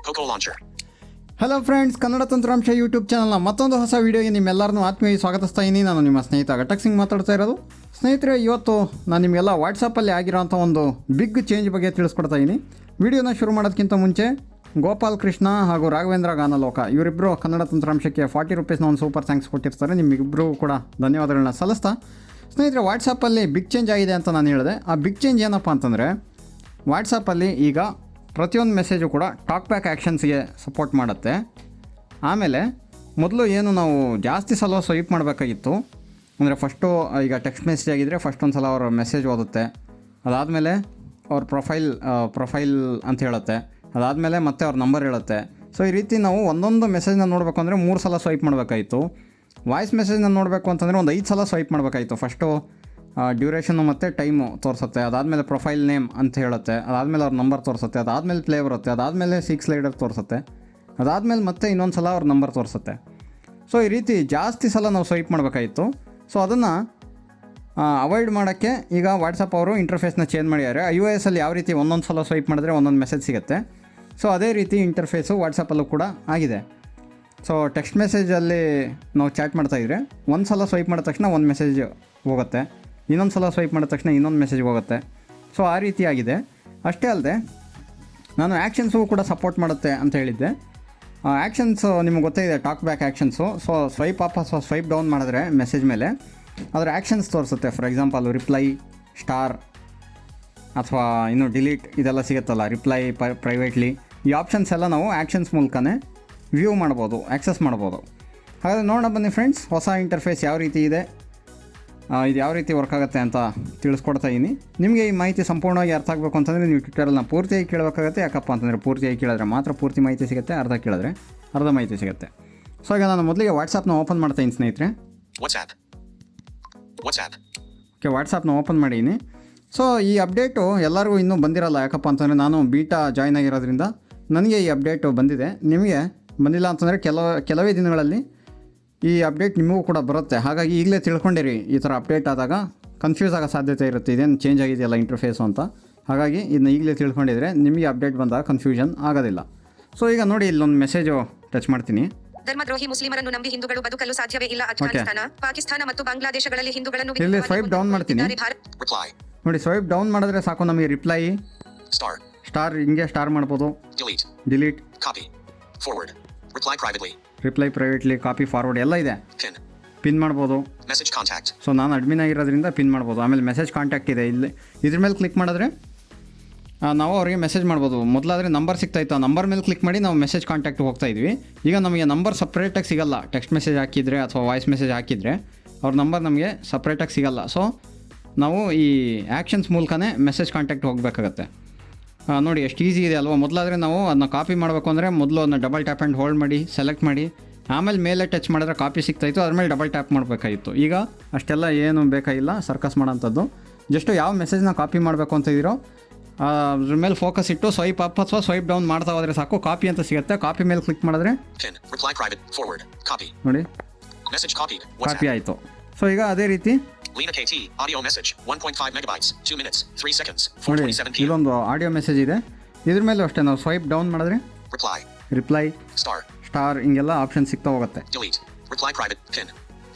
Poco Launcher. Hello friends, Kannada ತಂತ್ರಾಂಶ YouTube ಚಾನಲ್ನ ಮತ್ತೊಂದು ಹೊಸ ವೀಡಿಯೋಗೆ ನಿಮ್ಮೆಲ್ಲರನ್ನೂ ಆತ್ಮೀಯ ಸ್ವಾಗತಿಸ್ತಾ ಇದ್ದೀನಿ. ನಾನು ನಿಮ್ಮ ಸ್ನೇಹಿತ ಘಟಕ್ ಸಿಂಗ್ ಮಾತಾಡ್ತಾ ಇರೋದು. ಸ್ನೇಹಿತರೆ, ಇವತ್ತು ನಾನು ನಿಮಗೆಲ್ಲ ವಾಟ್ಸಪ್ಪಲ್ಲಿ ಆಗಿರೋಂಥ ಒಂದು ಬಿಗ್ ಚೇಂಜ್ ಬಗ್ಗೆ ತಿಳಿಸ್ಕೊಡ್ತಾ ಇದ್ದೀನಿ. ವೀಡಿಯೋನ ಶುರು ಮಾಡೋದಕ್ಕಿಂತ ಮುಂಚೆ ಗೋಪಾಲ್ ಕೃಷ್ಣ ಹಾಗೂ ರಾಘವೇಂದ್ರ ಗಾನಲೋಕ ಇವರಿಬ್ಬರು ಕನ್ನಡ ತಂತ್ರಾಂಶಕ್ಕೆ ₹40 ಒಂದು ಸೂಪರ್ ಥ್ಯಾಂಕ್ಸ್ ಕೊಟ್ಟಿರ್ತಾರೆ. ನಿಮ್ಮಿಬ್ಬರು ಕೂಡ ಧನ್ಯವಾದಗಳನ್ನ ಸಲ್ಲಿಸ್ತಾ, ಸ್ನೇಹಿತರೆ, ವಾಟ್ಸಪ್ಪಲ್ಲಿ ಬಿಗ್ ಚೇಂಜ್ ಆಗಿದೆ ಅಂತ ನಾನು ಹೇಳಿದೆ. ಆ ಬಿಗ್ ಚೇಂಜ್ ಏನಪ್ಪ ಅಂತಂದರೆ, ವಾಟ್ಸಪ್ಪಲ್ಲಿ ಈಗ ಪ್ರತಿಯೊಂದು ಮೆಸೇಜು ಕೂಡ ಟಾಕ್ ಬ್ಯಾಕ್ ಆ್ಯಕ್ಷನ್ಸ್ಗೆ ಸಪೋರ್ಟ್ ಮಾಡುತ್ತೆ. ಆಮೇಲೆ ಮೊದಲು ಏನು ನಾವು ಜಾಸ್ತಿ ಸಲ ಸ್ವೈಪ್ ಮಾಡಬೇಕಾಗಿತ್ತು ಅಂದರೆ, ಫಸ್ಟು ಈಗ ಟೆಕ್ಸ್ಟ್ ಮೆಸೇಜ್ ಆಗಿದ್ದರೆ ಫಸ್ಟ್ ಒಂದು ಸಲ ಅವ್ರ ಮೆಸೇಜ್ ಓದುತ್ತೆ, ಅದಾದಮೇಲೆ ಅವ್ರ ಪ್ರೊಫೈಲ್ ಅಂತ ಹೇಳುತ್ತೆ, ಅದಾದಮೇಲೆ ಮತ್ತೆ ಅವ್ರ ನಂಬರ್ ಹೇಳುತ್ತೆ. ಸೊ ಈ ರೀತಿ ನಾವು ಒಂದೊಂದು ಮೆಸೇಜ್ನ ನೋಡಬೇಕು ಅಂದರೆ 3 ಸಲ ಸ್ವೈಪ್ ಮಾಡಬೇಕಾಯಿತು. ವಾಯ್ಸ್ ಮೆಸೇಜ್ನ ನೋಡಬೇಕು ಅಂತಂದರೆ ಒಂದು 5 ಸಲ ಸ್ವೈಪ್ ಮಾಡಬೇಕಾಯಿತು. ಫಸ್ಟು ಡ್ಯೂರೇಷನ್ನು ಮತ್ತು ಟೈಮು ತೋರಿಸುತ್ತೆ, ಅದಾದಮೇಲೆ ಪ್ರೊಫೈಲ್ ನೇಮ್ ಅಂತ ಹೇಳುತ್ತೆ, ಅದಾದಮೇಲೆ ಅವ್ರ ನಂಬರ್ ತೋರಿಸುತ್ತೆ, ಅದಾದಮೇಲೆ ಪ್ಲೇ ಬರುತ್ತೆ, ಅದಾದಮೇಲೆ 6 ಸ್ಲೈಡರ್ ತೋರಿಸುತ್ತೆ, ಅದಾದಮೇಲೆ ಮತ್ತೆ ಇನ್ನೊಂದು ಸಲ ಅವ್ರ ನಂಬರ್ ತೋರಿಸುತ್ತೆ. ಸೊ ಈ ರೀತಿ ಜಾಸ್ತಿ ಸಲ ನಾವು ಸ್ವೈಪ್ ಮಾಡಬೇಕಾಯಿತು. ಸೊ ಅದನ್ನು ಅವಾಯ್ಡ್ ಮಾಡೋಕ್ಕೆ ಈಗ ವಾಟ್ಸಪ್ ಅವರು ಇಂಟರ್ಫೇಸ್ನ ಚೇಂಜ್ ಮಾಡಿದ್ದಾರೆ. iOS ಅಲ್ಲಿ ಯಾವ ರೀತಿ ಒಂದೊಂದು ಸಲ ಸ್ವೈಪ್ ಮಾಡಿದ್ರೆ ಒಂದೊಂದು ಮೆಸೇಜ್ ಸಿಗುತ್ತೆ, ಸೊ ಅದೇ ರೀತಿ ಇಂಟರ್ಫೇಸು ವಾಟ್ಸಪ್ಪಲ್ಲೂ ಕೂಡ ಆಗಿದೆ. ಸೊ ಟೆಕ್ಸ್ಟ್ ಮೆಸೇಜಲ್ಲಿ ನಾವು ಚಾಟ್ ಮಾಡ್ತಾಯಿದ್ರೆ ಒಂದು ಸಲ ಸ್ವೈಪ್ ಮಾಡಿದ ತಕ್ಷಣ ಒಂದು ಮೆಸೇಜ್ ಹೋಗುತ್ತೆ, ಇನ್ನೊಂದು ಸಲ ಸ್ವೈಪ್ ಮಾಡಿದ ತಕ್ಷಣ ಇನ್ನೊಂದು ಮೆಸೇಜ್ ಹೋಗುತ್ತೆ. ಸೊ ಆ ರೀತಿ ಆಗಿದೆ. ಅಷ್ಟೇ ಅಲ್ಲದೆ ನಾನು ಆ್ಯಕ್ಷನ್ಸು ಕೂಡ ಸಪೋರ್ಟ್ ಮಾಡುತ್ತೆ ಅಂತ ಹೇಳಿದ್ದೆ. ಆ್ಯಕ್ಷನ್ಸು ನಿಮ್ಗೆ ಗೊತ್ತೇ ಇದೆ, talk back actions. So swipe up ಅಥವಾ ಸ್ವೈಪ್ ಡೌನ್ ಮಾಡಿದ್ರೆ ಮೆಸೇಜ್ ಮೇಲೆ ಅದರ ಆ್ಯಕ್ಷನ್ಸ್ ತೋರಿಸುತ್ತೆ. ಫಾರ್ ಎಕ್ಸಾಂಪಲ್ ರಿಪ್ಲೈ, ಸ್ಟಾರ್ ಅಥವಾ ಇನ್ನು ಡಿಲೀಟ್ ಇದೆಲ್ಲ ಸಿಗುತ್ತಲ್ಲ, ರಿಪ್ಲೈ ಪ್ರೈವೇಟ್ಲಿ, ಈ ಆಪ್ಷನ್ಸ್ ಎಲ್ಲ ನಾವು ಆ್ಯಕ್ಷನ್ಸ್ ಮೂಲಕನೇ ವ್ಯೂ ಮಾಡ್ಬೋದು, ಆ್ಯಕ್ಸಸ್ ಮಾಡ್ಬೋದು. ಹಾಗಾದರೆ ನೋಡೋಣ ಬನ್ನಿ ಫ್ರೆಂಡ್ಸ್, ಹೊಸ ಇಂಟರ್ಫೇಸ್ ಯಾವ ರೀತಿ ಇದೆ, ಇದು ಯಾವ ರೀತಿ ವರ್ಕ್ ಆಗುತ್ತೆ ಅಂತ ತಿಳಿಸ್ಕೊಡ್ತಾ ಇದ್ದೀನಿ. ನಿಮಗೆ ಈ ಮಾಹಿತಿ ಸಂಪೂರ್ಣವಾಗಿ ಅರ್ಥ ಆಗಬೇಕು ಅಂತಂದರೆ ನೀವು ಟ್ವಿಟರಲ್ಲಿ ಪೂರ್ತಿಯಾಗಿ ಕೇಳಬೇಕಾಗುತ್ತೆ. ಯಾಕಪ್ಪ ಅಂತಂದರೆ ಪೂರ್ತಿಯಾಗಿ ಕೇಳಿದ್ರೆ ಮಾತ್ರ ಪೂರ್ತಿ ಮಾಹಿತಿ ಸಿಗುತ್ತೆ, ಅರ್ಧ ಕೇಳಿದ್ರೆ ಅರ್ಧ ಮಾಹಿತಿ ಸಿಗುತ್ತೆ. ಸೊ ಈಗ ನಾನು ಮೊದಲಿಗೆ ವಾಟ್ಸಪ್ನ ಓಪನ್ ಮಾಡ್ತಾ ಇದ್ದೀನಿ ಸ್ನೇಹಿತರೆ. ಓಕೆ, ವಾಟ್ಸಪ್ನ ಓಪನ್ ಮಾಡಿದ್ದೀನಿ. ಸೊ ಈ ಅಪ್ಡೇಟು ಎಲ್ಲರಿಗೂ ಇನ್ನೂ ಬಂದಿರಲ್ಲ. ಯಾಕಪ್ಪ ಅಂತಂದರೆ ನಾನು ಬೀಟಾ ಜಾಯ್ನ್ ಆಗಿರೋದ್ರಿಂದ ನನಗೆ ಈ ಅಪ್ಡೇಟು ಬಂದಿದೆ. ನಿಮಗೆ ಬಂದಿಲ್ಲ ಅಂತಂದರೆ ಕೆಲವೇ ದಿನಗಳಲ್ಲಿ ಈ ಅಪ್ಡೇಟ್ ನಿಮಗೂ ಕೂಡ ಬರುತ್ತೆ. ಹಾಗಾಗಿ ಈಗಲೇ ತಿಳ್ಕೊಂಡಿರಿ, ಈ ಥರ ಅಪ್ಡೇಟ್ ಆದಾಗ ಕನ್ಫ್ಯೂಸ್ ಆಗೋ ಸಾಧ್ಯತೆ ಇರುತ್ತೆ, ಇದೇನು ಚೇಂಜ್ ಆಗಿದೆಯಲ್ಲ ಇಂಟರ್ಫೇಸು ಅಂತ. ಹಾಗಾಗಿ ಇದನ್ನ ಈಗಲೇ ತಿಳ್ಕೊಂಡಿದ್ರೆ ನಿಮಗೆ ಅಪ್ಡೇಟ್ ಬಂದಾಗ ಕನ್ಫ್ಯೂಷನ್ ಆಗೋದಿಲ್ಲ. ಸೊ ಈಗ ನೋಡಿ, ಇಲ್ಲೊಂದು ಮೆಸೇಜು ಟಚ್ ಮಾಡ್ತೀನಿ. ಧರ್ಮದ್ರೋಹಿ ಮುಸ್ಲಿಮರನ್ನು ನಂಬಿ ಹಿಂದೂಗಳು ಬದುಕಲು ಸಾಧ್ಯವೇ ಇಲ್ಲ. ಅಫ್ಘಾನಿಸ್ತಾನ, ಪಾಕಿಸ್ತಾನ ಮತ್ತು ಬಾಂಗ್ಲಾದೇಶಗಳಲ್ಲಿ ಹಿಂದೂಗಳನ್ನು ಇಲ್ಲಿ ಸ್ವೈಪ್ ಡೌನ್ ಮಾಡ್ತೀನಿ. ನೋಡಿ, ಸ್ವೈಪ್ ಡೌನ್ ಮಾಡಿದ್ರೆ ಸಾಕು, ನಮಗೆ ರಿಪ್ಲೈ, ಸ್ಟಾರ್ ಹಿಂಗೆ ಸ್ಟಾರ್ ಮಾಡ್ಬೋದು, delete, reply privately, copy forward ಎಲ್ಲ ಇದೆ, ಪಿನ್ ಮಾಡ್ಬೋದು. ಸೊ ನಾನು ಅಡ್ಮಿನ್ ಆಗಿರೋದ್ರಿಂದ ಪಿನ್ ಮಾಡ್ಬೋದು. ಆಮೇಲೆ ಮೆಸೇಜ್ ಕಾಂಟ್ಯಾಕ್ಟ್ ಇದೆ, ಇಲ್ಲಿ ಇದ್ರ ಮೇಲೆ ಕ್ಲಿಕ್ ಮಾಡಿದ್ರೆ ನಾವು ಅವರಿಗೆ ಮೆಸೇಜ್ ಮಾಡ್ಬೋದು. ಮೊದಲಾದರೆ ನಂಬರ್ ಸಿಗ್ತಾಯಿತ್ತು, ಆ ನಂಬರ್ ಮೇಲೆ ಕ್ಲಿಕ್ ಮಾಡಿ ನಾವು ಮೆಸೇಜ್ ಕಾಂಟ್ಯಾಕ್ಟ್ ಹೋಗ್ತಾ ಇದ್ವಿ. ಈಗ ನಮಗೆ ನಂಬರ್ ಸಪ್ರೇಟಾಗಿ ಸಿಗಲ್ಲ. ಟೆಕ್ಸ್ಟ್ ಮೆಸೇಜ್ ಹಾಕಿದರೆ ಅಥವಾ ವಾಯ್ಸ್ ಮೆಸೇಜ್ ಹಾಕಿದರೆ ಅವ್ರ ನಂಬರ್ ನಮಗೆ ಸಪ್ರೇಟಾಗಿ ಸಿಗಲ್ಲ. ಸೊ ನಾವು ಈ ಆ್ಯಕ್ಷನ್ಸ್ ಮೂಲಕನೇ ಮೆಸೇಜ್ ಕಾಂಟ್ಯಾಕ್ಟ್ ಹೋಗಬೇಕಾಗತ್ತೆ. ನೋಡಿ ಎಷ್ಟು ಈಸಿ ಇದೆ ಅಲ್ವಾ. ಮೊದಲಾದರೆ ನಾವು ಅದನ್ನ ಕಾಪಿ ಮಾಡಬೇಕು ಅಂದರೆ ಮೊದಲು ಅದನ್ನ ಡಬಲ್ ಟ್ಯಾಪ್ ಆ್ಯಂಡ್ ಹೋಲ್ಡ್ ಮಾಡಿ ಸೆಲೆಕ್ಟ್ ಮಾಡಿ ಆಮೇಲೆ ಮೇಲೆ ಟಚ್ ಮಾಡಿದ್ರೆ ಕಾಪಿ ಸಿಗ್ತಾಯಿತ್ತು, ಅದ್ರ ಮೇಲೆ ಡಬಲ್ ಟ್ಯಾಪ್ ಮಾಡಬೇಕಾಗಿತ್ತು. ಈಗ ಅಷ್ಟೆಲ್ಲ ಏನು ಬೇಕಾಗಿಲ್ಲ ಸರ್ಕಸ್ ಮಾಡೋಂಥದ್ದು. ಜಸ್ಟು ಯಾವ ಮೆಸೇಜ್ನ ಕಾಪಿ ಮಾಡಬೇಕು ಅಂತ ಇದ್ದೀರೋ ಅದ್ರ ಮೇಲೆ ಫೋಕಸ್ ಇಟ್ಟು ಸ್ವೈಪ್ ಅಪ್ ಅಥವಾ ಸ್ವೈಪ್ ಡೌನ್ ಮಾಡ್ತಾ ಹೋದರೆ ಸಾಕು, ಕಾಪಿ ಅಂತ ಸಿಗುತ್ತೆ. ಕಾಪಿ ಮೇಲೆ ಕ್ಲಿಕ್ ಮಾಡಿದ್ರೆ ನೋಡಿ ಕಾಪಿ ಆಯಿತು. ಸೊ ಈಗ ಅದೇ ರೀತಿ ನೋಡಿ, ಇದೊಂದು ಆಡಿಯೋ ಮೆಸೇಜ್ ಇದೆ, ಇದ್ರ ಮೇಲೂ ಅಷ್ಟೇ ನಾವು ಸ್ವೈಪ್ ಡೌನ್ ಮಾಡಿದ್ರೆ ರಿಪ್ಲೈ, ಸ್ಟಾರ್ ಹಿಂಗೆಲ್ಲ ಆಪ್ಷನ್ ಸಿಗ್ತಾ ಹೋಗುತ್ತೆ.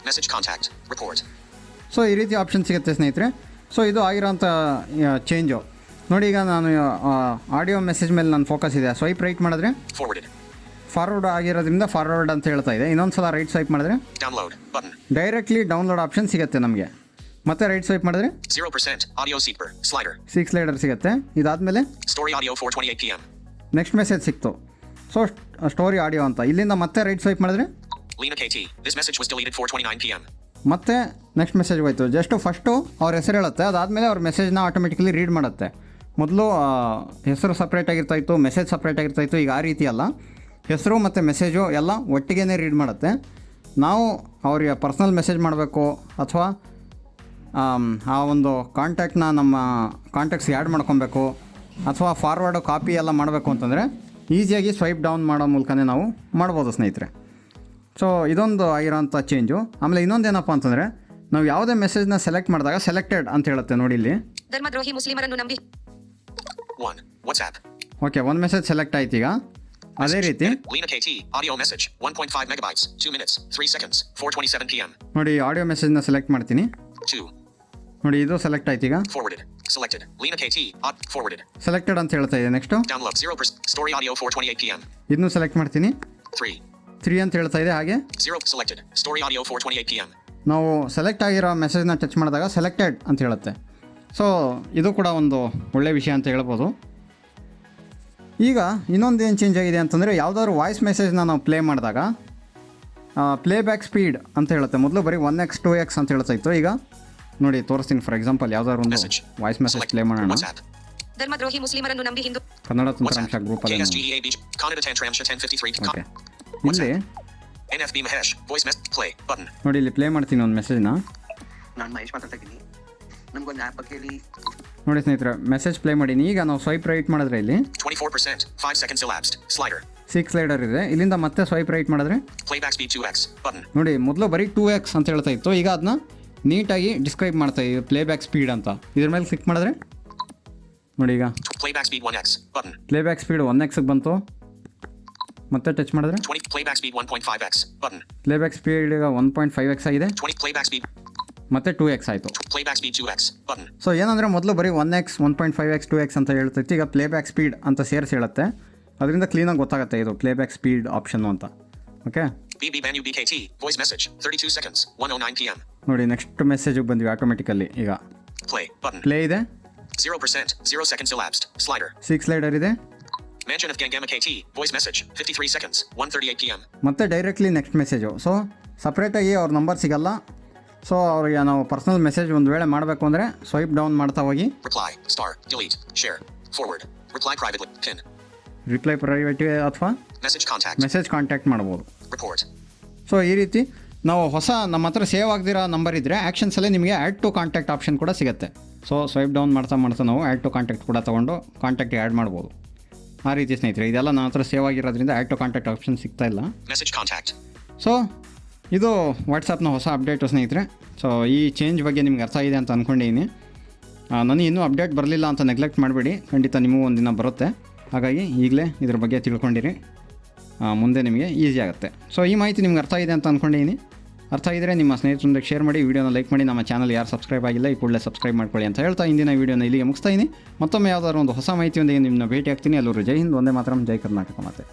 ಸೊ ಈ ರೀತಿ ಆಪ್ಷನ್ ಸಿಗುತ್ತೆ ಸ್ನೇಹಿತರೆ. ಸೊ ಇದು ಆಗಿರೋಂಥ ಚೇಂಜು. ನೋಡಿ, ಈಗ ನಾನು ಆಡಿಯೋ ಮೆಸೇಜ್ ಮೇಲೆ ನಾನು ಫೋಕಸ್ ಇದೆ. ಸ್ವೈಪ್ ರೈಟ್ ಮಾಡಿದ್ರೆ ಫಾರ್ವರ್ಡ್ ಆಗಿರೋದ್ರಿಂದ ಫಾರ್ವರ್ಡ್ ಅಂತ ಹೇಳ್ತಾ ಇದೆ. ಇನ್ನೊಂದು ಸಲ ರೈಟ್ ಸ್ವೈಪ್ ಮಾಡಿದ್ರೆ ಡೈರೆಕ್ಟ್ಲಿ ಡೌನ್ಲೋಡ್ ಆಪ್ಷನ್ ಸಿಗುತ್ತೆ ನಮಗೆ. ಮತ್ತೆ ರೈಟ್ ಸ್ವೈಪ್ ಮಾಡಿದ್ರೆ 6 ಸ್ಲೈಡರ್ ಸಿಗುತ್ತೆ. ಇದಾದಮೇಲೆ ನೆಕ್ಸ್ಟ್ ಮೆಸೇಜ್ ಸಿಕ್ತು. ಸೊ ಸ್ಟೋರಿ ಆಡಿಯೋ ಅಂತ. ಇಲ್ಲಿಂದ ಮತ್ತೆ ರೈಟ್ ಸ್ವೈಪ್ ಮಾಡಿದ್ರೆ ಮತ್ತೆ ನೆಕ್ಸ್ಟ್ ಮೆಸೇಜ್ ಹೋಯ್ತು. ಜಸ್ಟ್ ಫಸ್ಟು ಅವ್ರ ಹೆಸರು ಹೇಳುತ್ತೆ, ಅದಾದಮೇಲೆ ಅವ್ರ ಮೆಸೇಜ್ನ ಆಟೋಮೆಟಿಕಲಿ ರೀಡ್ ಮಾಡುತ್ತೆ. ಮೊದಲು ಹೆಸರು ಸಪ್ರೇಟ್ ಆಗಿರ್ತಾಯಿತ್ತು, ಮೆಸೇಜ್ ಸಪ್ರೇಟ್ ಆಗಿರ್ತಾಯಿತ್ತು. ಈಗ ಆ ರೀತಿ ಅಲ್ಲ, ಹೆಸರು ಮತ್ತು ಮೆಸೇಜು ಎಲ್ಲ ಒಟ್ಟಿಗೆ ರೀಡ್ ಮಾಡುತ್ತೆ. ನಾವು ಅವ್ರಿಗೆ ಪರ್ಸ್ನಲ್ ಮೆಸೇಜ್ ಮಾಡಬೇಕು ಅಥವಾ ಆ ಒಂದು ಕಾಂಟ್ಯಾಕ್ಟ್ನ ನಮ್ಮ ಕಾಂಟ್ಯಾಕ್ಟ್ಸ್ಗೆ ಆ್ಯಡ್ ಮಾಡ್ಕೊಬೇಕು ಅಥವಾ ಫಾರ್ವರ್ಡು ಕಾಪಿ ಎಲ್ಲ ಮಾಡಬೇಕು ಅಂತಂದರೆ ಈಸಿಯಾಗಿ ಸ್ವೈಪ್ ಡೌನ್ ಮಾಡೋ ಮೂಲಕನೇ ನಾವು ಮಾಡ್ಬೋದು ಸ್ನೇಹಿತರೆ. ಸೊ ಇದೊಂದು ಆಗಿರೋಂಥ ಚೇಂಜು. ಆಮೇಲೆ ಇನ್ನೊಂದೇನಪ್ಪ ಅಂತಂದರೆ, ನಾವು ಯಾವುದೇ ಮೆಸೇಜ್ನ ಸೆಲೆಕ್ಟ್ ಮಾಡಿದಾಗ ಸೆಲೆಕ್ಟೆಡ್ ಅಂತ ಹೇಳುತ್ತೆ ನೋಡಿ ಇಲ್ಲಿ. ಧರ್ಮದ್ರೋಹಿ ಮುಸ್ಲಿಮರನ್ನು ನಂಬಿ ಓಕೆ, ಒಂದು ಮೆಸೇಜ್ ಸೆಲೆಕ್ಟ್ ಆಯ್ತು. ಈಗ ಅದೇ ರೀತಿ Lena KT, audio message, 1.5 megabytes, 2 minutes, 3 seconds, 4:27 p.m. ನೋಡಿ ಆಡಿಯೋ ಮೆಸೇಜ್ನ ಸೆಲೆಕ್ಟ್ ಮಾಡ್ತೀನಿ. 2. ನೋಡಿ ಇದು ಸೆಲೆಕ್ಟ್ ಆಯ್ತು ಈಗ. Forwarded. Selected. Lena KT, forwarded. Selected ಅಂತ ಹೇಳ್ತಾ ಇದೆ. Next Download 0%. Story audio 4:28 p.m. ಇದನ್ನು ಸೆಲೆಕ್ಟ್ ಮಾಡ್ತೀನಿ. 3 ಅಂತ ಹೇಳ್ತಾ ಇದೆ. ಹಾಗೆ 0 selected. Story audio 4:28 p.m. ನಾವು ಸೆಲೆಕ್ಟ್ ಆಗಿರೋ ಮೆಸೇಜ್ನ ಟಚ್ ಮಾಡಿದಾಗ ಸೆಲೆಕ್ಟೆಡ್ ಅಂತ ಹೇಳುತ್ತೆ. ಸೊ ಇದು ಕೂಡ ಒಂದು ಒಳ್ಳೆಯ ವಿಷಯ ಅಂತ ಹೇಳ್ಬೋದು. ಈಗ ಇನ್ನೊಂದು ಏನು ಚೇಂಜ್ ಆಗಿದೆ ಅಂತಂದರೆ, ಯಾವುದಾದ್ರು ವಾಯ್ಸ್ ಮೆಸೇಜ್ನ ನಾವು ಪ್ಲೇ ಮಾಡಿದಾಗ ಪ್ಲೇಬ್ಯಾಕ್ ಸ್ಪೀಡ್ ಅಂತ ಹೇಳುತ್ತೆ. ಮೊದಲು ಬರೀ 1x 2x ಅಂತ ಹೇಳ್ತಾ ಇತ್ತು. ಈಗ ನೋಡಿ ತೋರಿಸ್ತೀನಿ. ಫಾರ್ ಎಕ್ಸಾಂಪಲ್ ಯಾವುದಾದ್ರು ಒಂದು ವಾಯ್ಸ್ ಮೆಸೇಜ್ ಪ್ಲೇ ಮಾಡೋಣ. ಧರ್ಮದ್ರೋಹಿ ಮುಸ್ಲಿಮರನ್ನು ನಂಬಿ ಹಿಂದೂ ಕನ್ನಡ ತಂತ್ರಾಂಶ ಗ್ರೂಪಲ್ಲಿ. ಓಕೆ, ಇಲ್ಲಿ NFB Mahesh, voice message, play, button. ನೋಡಿ ಇಲ್ಲಿ ಪ್ಲೇ ಮಾಡ್ತೀನಿ ಒಂದು ಮೆಸೇಜ್ನ. ನಾನು ಮಹೇಶ್ ಮಾತಾಡ್ತಾ ಇದ್ದೀನಿ. ನಮಗೊಂದು ಆ್ಯಪ್ ಬಗ್ಗೆ ಹೇಳಿ. ನೋಡಿ ಸ್ನೇಹಿತರೆ, ಮೆಸೇಜ್ ಪ್ಲೇ ಮಾಡೀನಿ. ಈಗ ನಾವು ಸ್ವೈಪ್ ರೈಟ್ ಮಾಡಿದ್ರೆ ಇಲ್ಲಿ 24%, 5 seconds elapsed, slider. 6 ಸ್ಲೈಡರ್ ಇದೆ. ಇಲ್ಲಿಂದ ಮತ್ತೆ ಸ್ವೈಪ್ ರೈಟ್ ಮಾಡಿದ್ರೆ Playback speed 2x, button. ನೋಡಿ ಮೊದಲು ಬರೀ 2x ಅಂತ ಹೇಳ್ತಾ ಇತ್ತು. ಈಗ ಅದನ್ನ ನೀಟಾಗಿ ಡಿಸ್ಕ್ರೈಬ್ ಮಾಡ್ತಾ ಇದೆ ಪ್ಲೇಬ್ಯಾಕ್ ಸ್ಪೀಡ್ ಅಂತ. ಇದ್ರ ಮೇಲೆ ಕ್ಲಿಕ್ ಮಾಡಿದ್ರೆ ನೋಡಿ ಈಗ Playback speed 1x, button. Playback speed 1x ಬಂತು. ಮತ್ತೆ ಟಚ್ ಮಾಡಿದ್ರೆ 20, playback speed 1.5x, button. Playback speed ಈಗ 1.5x ಆಗಿದೆ. 20, playback speed, ಮತ್ತೆ 2x ಆಯಿತು. playback speed 2x, button. So ಏನಂದರೆ ಮೊದಲು ಬರೀ 1x 1.5x 2x ಅಂತ ಹೇಳ್ತೈತಿ. ಈಗ ಪ್ಲೇಬ್ಯಾಕ್ ಸ್ಪೀಡ್ ಅಂತ ಸೇರಿಸಿ ಹೇಳುತ್ತೆ. ಅದರಿಂದ ಕ್ಲೀನಾಗಿ ಗೊತ್ತಾಗುತ್ತೆ ಇದು ಪ್ಲೇಬ್ಯಾಕ್ ಸ್ಪೀಡ್ ಆಪ್ಷನ್ನು ಅಂತ. Okay, BB Banu BKT, voice message, 32 seconds, 1:09 p.m. ನೋಡಿ ನೆಕ್ಸ್ಟ್ ಮೆಸೇಜಿಗೆ ಬಂದ್ವಿ ಆಟೋಮೆಟಿಕಲ್ಲಿ. ಈಗ Play, button. ಪ್ಲೇ ಇದೆ. 0%, 0 seconds elapsed, slider. 6 ಸ್ಲೈಡರ್ ಇದೆ. Mansion of Gangama KT, voice message, 53 seconds, 1:38 p.m. ಮತ್ತೆ ಡೈರೆಕ್ಟ್ಲಿ ನೆಕ್ಸ್ಟ್ ಮೆಸೇಜು. ಸೊ ಸಪ್ರೇಟಾಗಿ ಅವ್ರ number ಸಿಗಲ್ಲ. ಸೊ ಅವ್ರಿಗೆ ನಾವು ಪರ್ಸನಲ್ ಮೆಸೇಜ್ ಒಂದು ವೇಳೆ ಮಾಡಬೇಕು ಅಂದರೆ ಸ್ವೈಪ್ ಡೌನ್ ಮಾಡ್ತಾ ಹೋಗಿ Reply, star, delete, share, forward, reply privately, pin, reply private ಅಥವಾ message contact, ಮೆಸೇಜ್ ಕಾಂಟ್ಯಾಕ್ಟ್ ಮಾಡ್ಬೋದು. report. ಸೊ ಈ ರೀತಿ ನಾವು ನಮ್ಮ ಹತ್ರ ಸೇವ್ ಆಗದಿರೋ ನಂಬರ್ ಇದ್ದರೆ ಆ್ಯಕ್ಷನ್ಸಲ್ಲೇ ನಿಮಗೆ ಆ್ಯಡ್ ಟು ಕಾಂಟ್ಯಾಕ್ಟ್ ಆಪ್ಷನ್ ಕೂಡ ಸಿಗುತ್ತೆ. ಸೊ ಸ್ವೈಪ್ ಡೌನ್ ಮಾಡ್ತಾ ನಾವು ಆ್ಯಡ್ ಟು ಕಾಂಟ್ಯಾಕ್ಟ್ ಕೂಡ ತೊಗೊಂಡು ಕಾಂಟ್ಯಾಕ್ಟ್ಗೆ ಆ್ಯಡ್ ಮಾಡ್ಬೋದು. ಆ ರೀತಿ ಸ್ನೇಹಿತರೆ, ಇದೆಲ್ಲ ನನ್ನ ಹತ್ರ ಸೇವ್ ಆಗಿರೋದ್ರಿಂದ ಆ್ಯಡ್ ಟು ಕಾಂಟ್ಯಾಕ್ಟ್ ಆಪ್ಷನ್ ಸಿಗ್ತಾ ಇಲ್ಲ. Message contact. ಸೊ ಇದು ವಾಟ್ಸಪ್ನ ಹೊಸ ಅಪ್ಡೇಟು ಸ್ನೇಹಿತರೆ. ಸೊ ಈ ಚೇಂಜ್ ಬಗ್ಗೆ ನಿಮ್ಗೆ ಅರ್ಥ ಇದೆ ಅಂತ ಅಂದ್ಕೊಂಡಿದ್ದೀನಿ. ನನಗೆ ಇನ್ನೂ ಅಪ್ಡೇಟ್ ಬರಲಿಲ್ಲ ಅಂತ ನೆಗ್ಲೆಕ್ಟ್ ಮಾಡಬೇಡಿ, ಖಂಡಿತ ನಿಮಗೂ ಒಂದಿನ ಬರುತ್ತೆ. ಹಾಗಾಗಿ ಈಗಲೇ ಇದ್ರ ಬಗ್ಗೆ ತಿಳ್ಕೊಂಡಿರಿ, ಮುಂದೆ ನಿಮಗೆ ಈಸಿ ಆಗುತ್ತೆ. ಸೊ ಈ ಮಾಹಿತಿ ನಿಮ್ಗೆ ಅರ್ಥ ಇದೆ ಅಂತ ಅಂದ್ಕೊಂಡಿದ್ದೀನಿ. ಅರ್ಥ ಆಗಿದ್ರೆ ನಿಮ್ಮ ಸ್ನೇಹಿತರೊಂದಿಗೆ ಶೇರ್ ಮಾಡಿ, ವೀಡಿಯೋನ ಲೈಕ್ ಮಾಡಿ. ನಮ್ಮ ಚಾನಲ್ ಯಾರು ಸಬ್ಸ್ಕ್ರೈಬ್ ಆಗಿಲ್ಲ ಈ ಕೂಡಲೇ ಸಬ್ಸ್ಕ್ರೈಬ್ ಮಾಡ್ಕೊಳ್ಳಿ ಅಂತ ಹೇಳ್ತಾ ಇಂದಿನ ವೀಡಿಯೋನ ಇಲ್ಲಿಗೆ ಮುಗಿಸ್ತಾ ಇದ್ದೀನಿ. ಮತ್ತೊಮ್ಮೆ ಯಾವುದಾದ್ರು ಒಂದು ಹೊಸ ಮಾಹಿತಿಯೊಂದಿಗೆ ನಿಮ್ಮನ್ನ ಭೇಟಿ ಆಗ್ತೀನಿ. ಎಲ್ಲರೂ ಜೈ ಹಿಂದ್, ಒಂದೇ ಮಾತರಂ, ಜೈ ಕರ್ನಾಟಕ ಮಾತೆ.